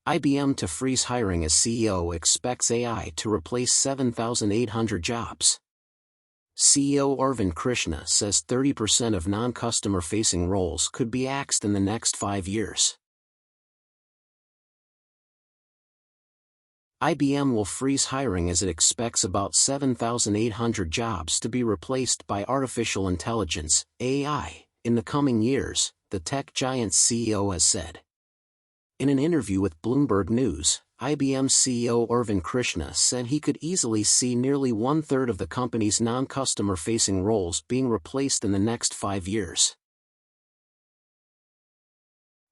IBM to freeze hiring as CEO expects AI to replace 7,800 jobs. CEO Arvind Krishna says 30% of non-customer-facing roles could be axed in the next 5 years. IBM will freeze hiring as it expects about 7,800 jobs to be replaced by artificial intelligence, AI, in the coming years, the tech giant's CEO has said. In an interview with Bloomberg News, IBM CEO Arvind Krishna said he could easily see nearly one-third of the company's non-customer-facing roles being replaced in the next 5 years.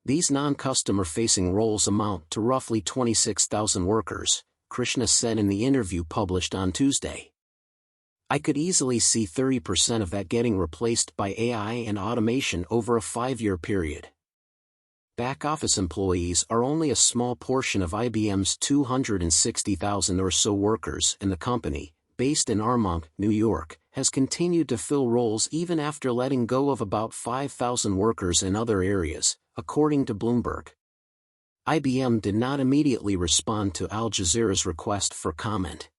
These non-customer-facing roles amount to roughly 26,000 workers, Krishna said in the interview published on Tuesday. I could easily see 30% of that getting replaced by AI and automation over a 5-year period. Back-office employees are only a small portion of IBM's 260,000 or so workers, and the company, based in Armonk, New York, has continued to fill roles even after letting go of about 5,000 workers in other areas, according to Bloomberg. IBM did not immediately respond to Al Jazeera's request for comment.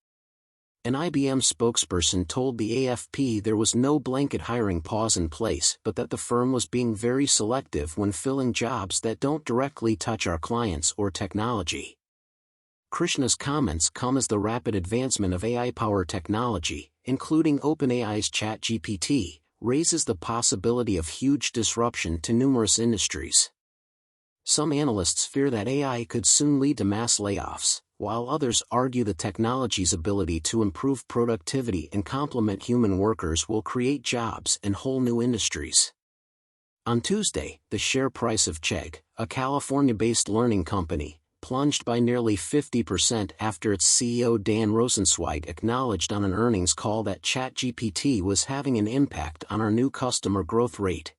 An IBM spokesperson told the AFP there was no blanket hiring pause in place, but that the firm was being very selective when filling jobs that don't directly touch our clients or technology. Krishna's comments come as the rapid advancement of AI-powered technology, including OpenAI's ChatGPT, raises the possibility of huge disruption to numerous industries. Some analysts fear that AI could soon lead to mass layoffs, while others argue the technology's ability to improve productivity and complement human workers will create jobs in whole new industries. On Tuesday, the share price of Chegg, a California-based learning company, plunged by nearly 50% after its CEO Dan Rosensweig acknowledged on an earnings call that ChatGPT was having an impact on our new customer growth rate.